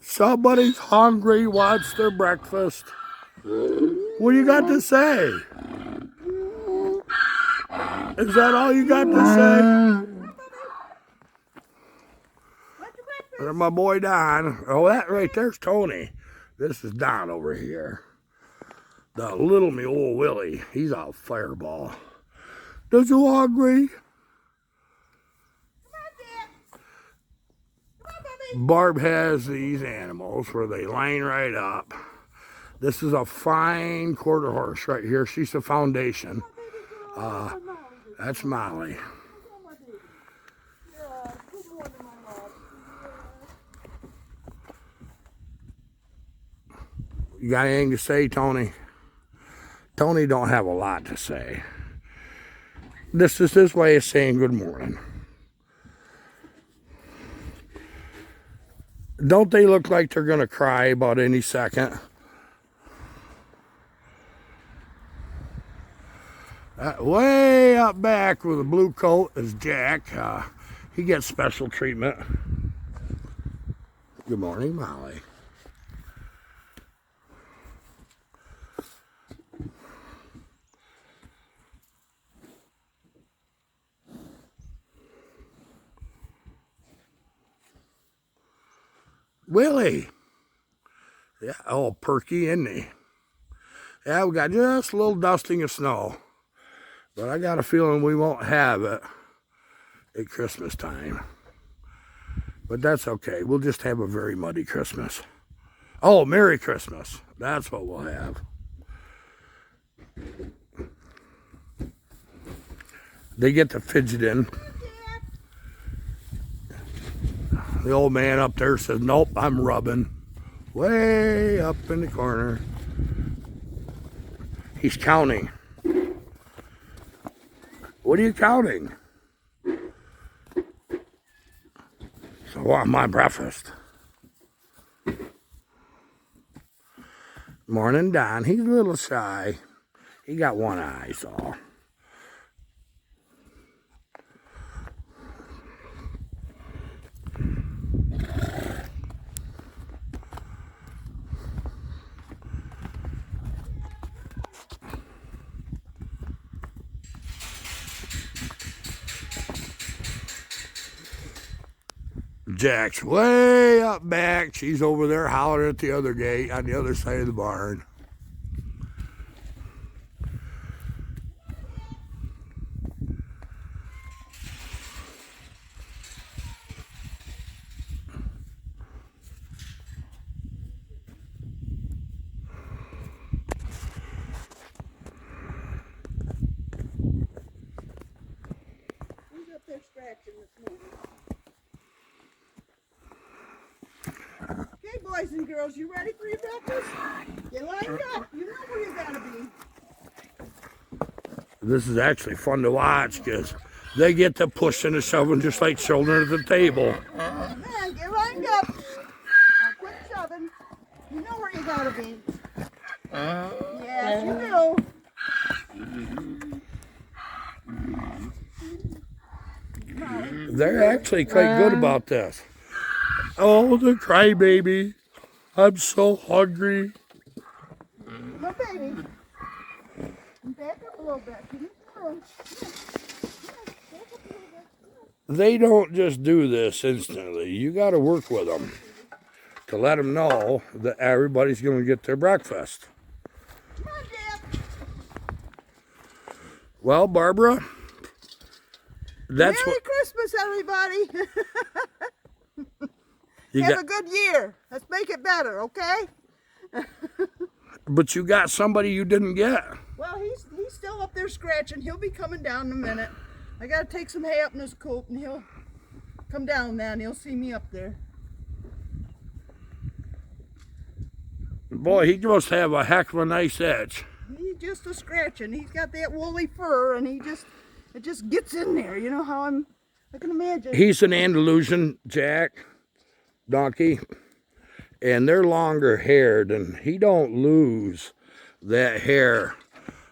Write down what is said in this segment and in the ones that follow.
Somebody's hungry, wants their breakfast. What do you got to say? Is that all you got to say? There's my boy Don. Oh, that right there's Tony. This is Don over here. The little mule Willie. He's a fireball. Does you hungry? Barb has these animals where they line right up. This is a fine quarter horse right here. She's the foundation. That's Molly. You got anything to say, Tony? Tony don't have a lot to say. This is his way of saying good morning. Don't they look like they're going to cry about any second? Way up back with a blue coat is Jack. He gets special treatment. Good morning, Molly. Willie. Yeah, all perky, isn't he? Yeah, we got just a little dusting of snow. But I got a feeling we won't have it at Christmas time. But that's okay. We'll just have a very muddy Christmas. Oh, Merry Christmas. That's what we'll have. They get to fidgeting. The old man up there says, nope, I'm rubbing. Way up in the corner. He's counting. What are you counting? So I want my breakfast. Morning, Don. He's a little shy. He got one eye, so. Jack's way up back. She's over there hollering at the other gate on the other side of the barn. Who's up there scratching this morning? Okay, boys and girls, you ready for your breakfast? Get lined up. You know where you gotta be. This is actually fun to watch because they get to pushing and shoving just like children at the table. Man, get lined up. Now quit shoving. You know where you gotta be. Yes, you do. They're actually quite good about this. Oh, the crybaby. I'm so hungry. My baby. Back up a little bit. Give me some room. They don't just do this instantly. You got to work with them to let them know that everybody's going to get their breakfast. Come on, Jack. Well, Barbara, that's Merry what Christmas, everybody. you Have got. a good year. Let's make it better, okay? But you got somebody you didn't get. Well, he's still up there scratching. He'll be coming down in a minute. I gotta take some hay up in his coat, and he'll come down then. He'll see me up there. Boy, he must have a heck of a nice edge. He's just a scratching. He's got that woolly fur, and it just gets in there. You know how I can imagine. He's an Andalusian Jack donkey, and they're longer haired, and he don't lose that hair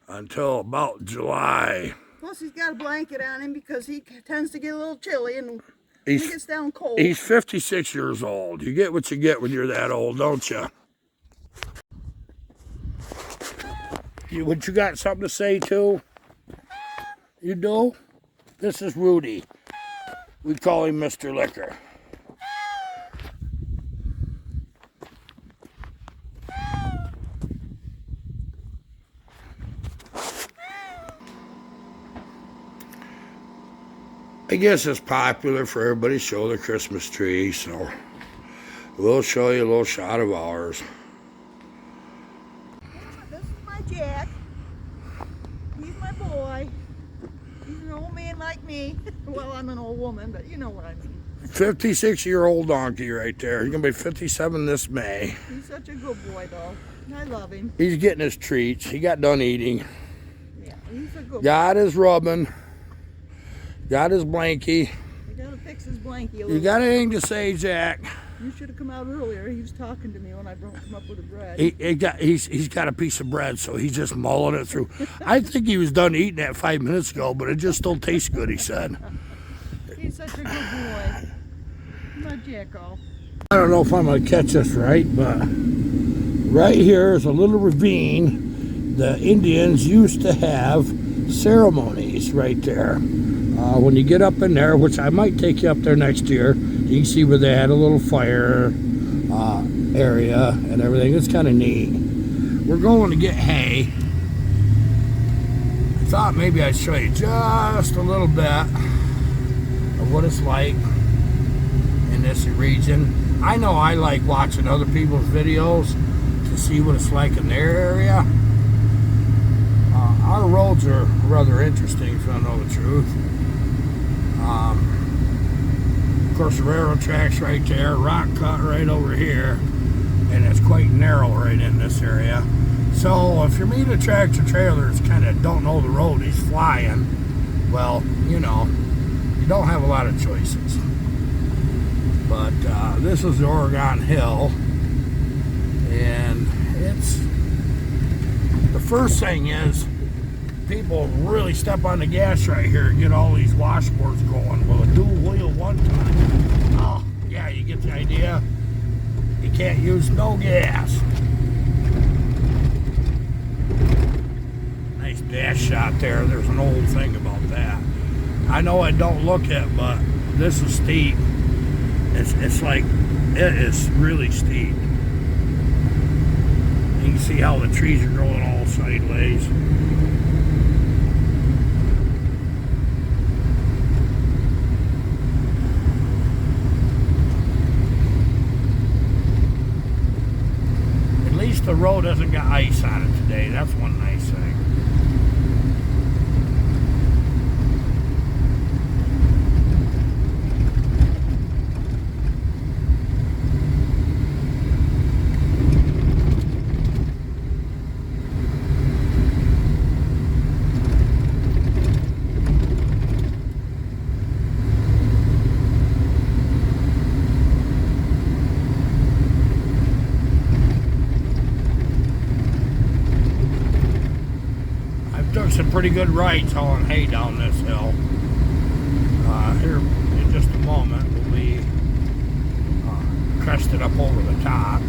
until about July. Plus, he's got a blanket on him because he tends to get a little chilly, and When it gets down cold. He's 56 years old. You get what you get when you're that old, don't you? What you got something to say too? You do? This is Rudy. We call him Mr. Liquor. I guess it's popular for everybody to show their Christmas tree, so we'll show you a little shot of ours. This is my Jack. He's my boy. He's an old man like me. Well, I'm an old woman, but you know what I mean. 56-year-old donkey right there. He's going to be 57 this May. He's such a good boy, though. I love him. He's getting his treats. He got done eating. Yeah, he's a good Got his rubbing. Got his blankie. I gotta fix his blankie a little. You got anything to say, Jack? You should have come out earlier. He was talking to me when I brought him up with the bread. He's got a piece of bread, so he's just mulling it through. I think he was done eating that 5 minutes ago, but it just still tastes good, he said. He's such a good boy. My Jacko. I don't know if I'm going to catch this right, but right here is a little ravine. The Indians used to have ceremonies right there. When you get up in there, which I might take you up there next year, you can see where they had a little fire area and everything. It's kind of neat. We're going to get hay. I thought maybe I'd show you just a little bit of what it's like in this region. I know I like watching other people's videos to see what it's like in their area. Our roads are rather interesting, if I know the truth. Of course, the railroad tracks right there, rock cut right over here, and it's quite narrow right in this area. So if you're meeting a tractor trailer that's kind of don't know the road, he's flying, well, you know, you don't have a lot of choices. But this is the Oregon Hill, and it's, the first thing is, people really step on the gas right here and get all these washboards going. Well, a dual wheel one time. Oh, yeah, you get the idea. You can't use no gas. Nice dash shot there. There's an old thing about that. I know I don't look it, but this is steep. It's like, it is really steep. You can see how the trees are growing all sideways. The road hasn't got ice on it today. That's one nice thing. Some pretty good rides hauling hay down this hill. Here in just a moment we'll be crested up over the top.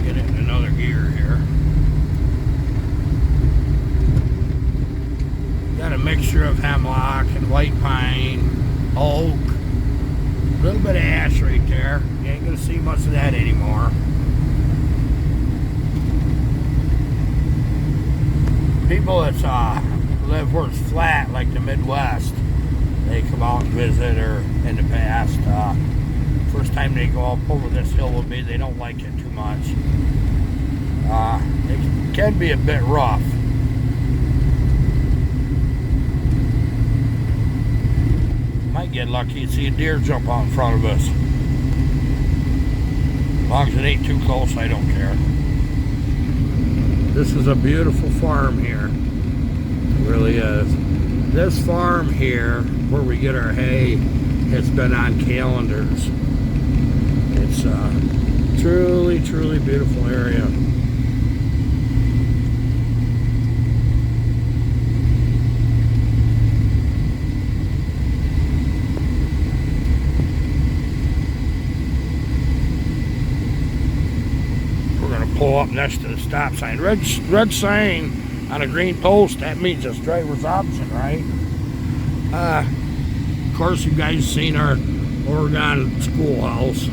Get it in another gear here. Got a mixture of hemlock and white pine, oak, a little bit of ash right there. You ain't gonna see much of that anymore. People that live where it's flat, like the Midwest, they come out and visit, or in the past, first time they go up over this hill with me, they don't like it too much. It can be a bit rough. Might get lucky and see a deer jump out in front of us. As long as it ain't too close, I don't care. This is a beautiful farm here. It really is. This farm here, where we get our hay, it's been on calendars. It's Truly, truly beautiful area. We're going to pull up next to the stop sign. Red sign on a green post, that means it's driver's option, right? Of course, you guys seen our Oregon schoolhouse.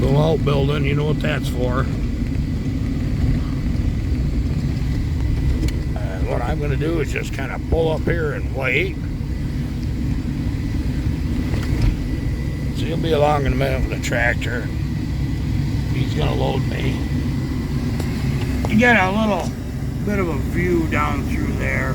Little outbuilding, you know what that's for. What I'm going to do is just kind of pull up here and wait. So he'll be along in a minute with the tractor. He's going to load me. You get a little bit of a view down through there.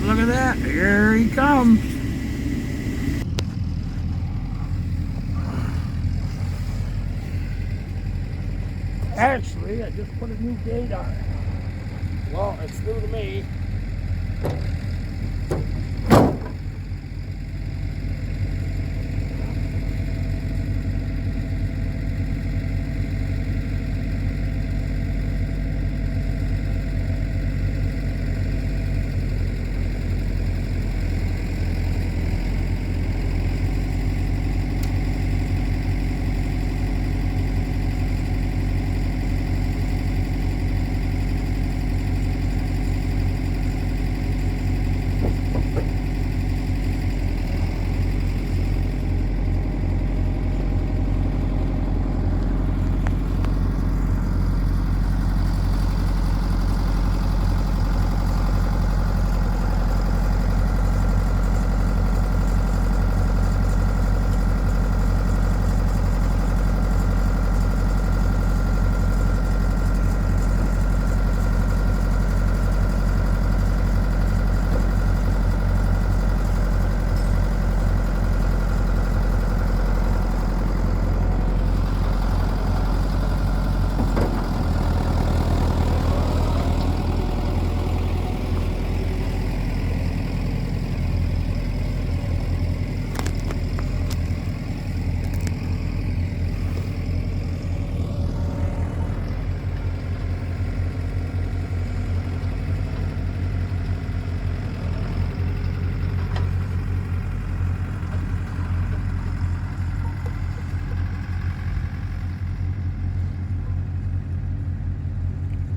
Look at that, here he comes. Actually, I just put a new gate on it. Well, it's new to me.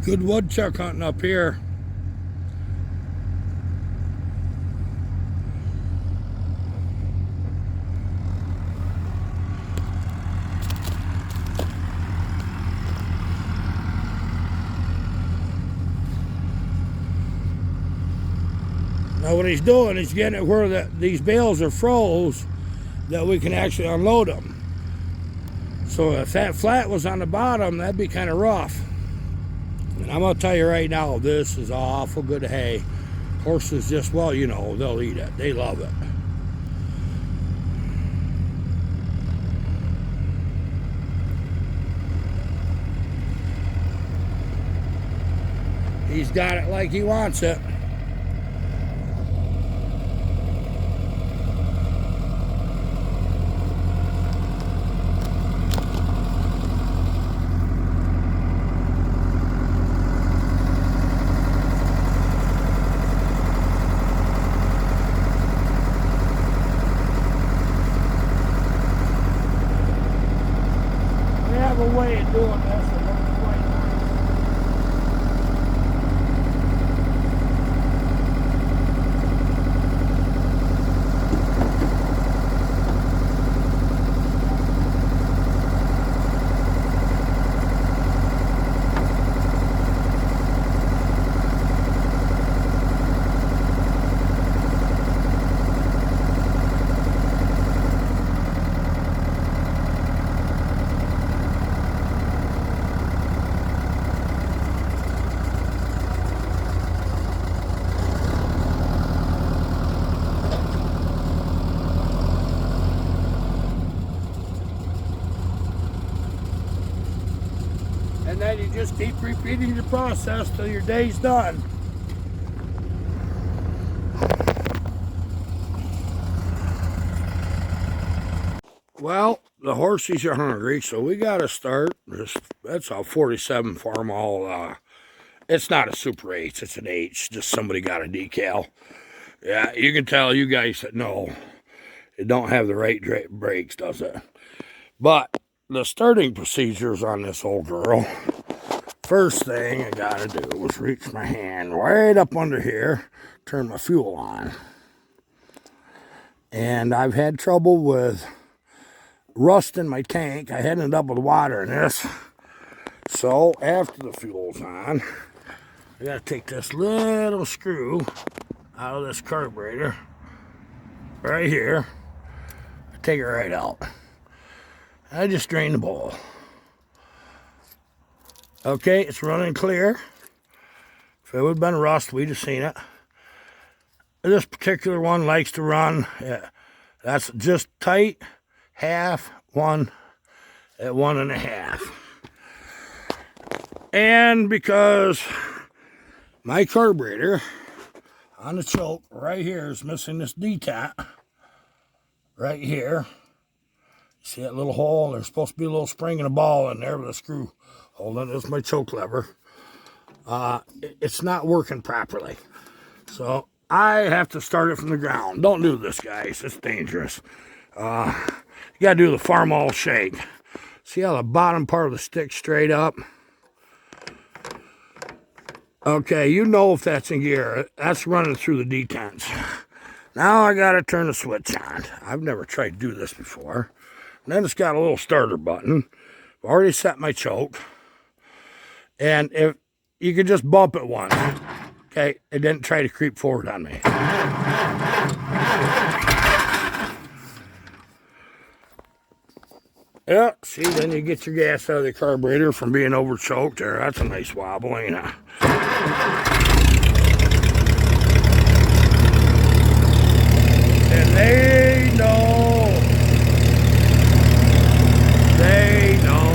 Good woodchuck hunting up here. Now what he's doing is getting it where these bales are froze that we can actually unload them. So if that flat was on the bottom, that'd be kind of rough. And I'm going to tell you right now, this is awful good hay. Horses just, well, you know, they'll eat it. They love it. He's got it like he wants it. A way of doing this that looks quite nice. just keep repeating the process till your day's done. Well, the horsies are hungry, so we got to start. That's a 47 farmall. It's not a Super H, it's an H. Just somebody got a decal. Yeah, you can tell you guys that know. It don't have the right brakes, does it? But the starting procedures on this old girl, first thing I got to do was reach my hand right up under here, turn my fuel on. And I've had trouble with rust in my tank. I ended up with water in this. So after the fuel's on, I gotta take this little screw out of this carburetor right here. Take it right out. I just drained the bowl. Okay, it's running clear. If it would have been rust, we'd have seen it. This particular one likes to run. Yeah, that's just tight. Half, one at 1.5. And because my carburetor on the choke right here is missing this detent right here. See that little hole? There's supposed to be a little spring and a ball in there with a screw holding it. This is my choke lever. It's not working properly. So I have to start it from the ground. Don't do this, guys. It's dangerous. You got to do the farmall shake. See how the bottom part of the stick straight up? Okay, you know if that's in gear. That's running through the detents. Now I got to turn the switch on. I've never tried to do this before. And then it's got a little starter button. I've already set my choke. And if you could just bump it once. Okay, it didn't try to creep forward on me. Yeah, see, then you get your gas out of the carburetor from being over choked there. That's a nice wobble, ain't it? And they know. They know.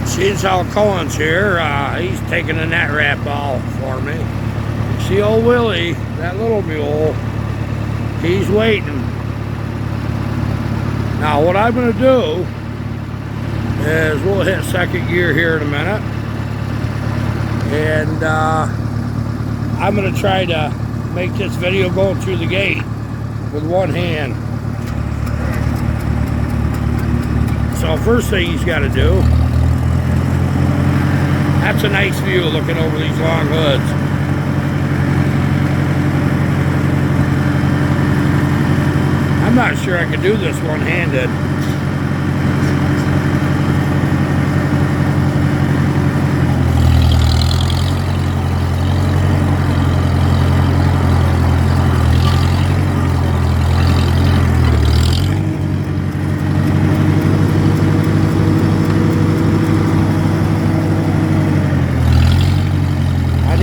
Seeing how Cohen's here, he's taking the net wrap off for me. See old Willie, that little mule, he's waiting. Now what I'm going to do is we'll hit second gear here in a minute. And I'm going to try to make this video going through the gate with one hand. So first thing he's got to do, that's a nice view looking over these long hoods. I'm not sure I could do this one-handed.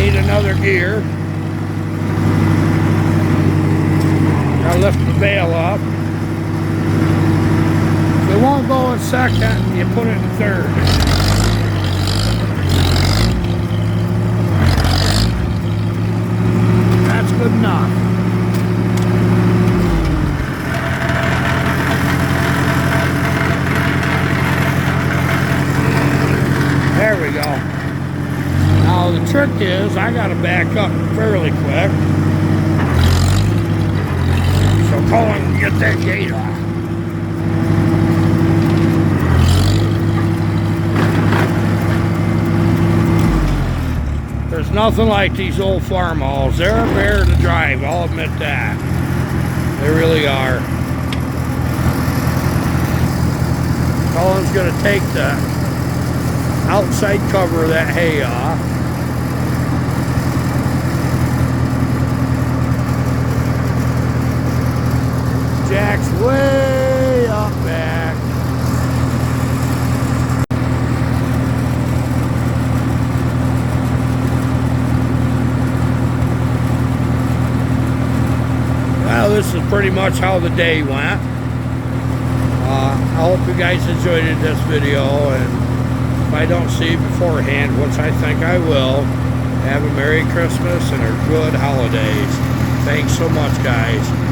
need another gear. Gotta lift the bale up. If it won't go in second, you put it in third. That's good enough. There we go. Now the trick is I gotta back up fairly quick. So go and get that gate off. There's nothing like these old farmalls. They're a bear to drive, I'll admit that. They really are. Colin's gonna take the outside cover of that hay off. Jack's way up back. Well, this is pretty much how the day went. I hope you guys enjoyed this video, and if I don't see you beforehand, which I think I will, have a Merry Christmas and a good holidays. Thanks so much, guys.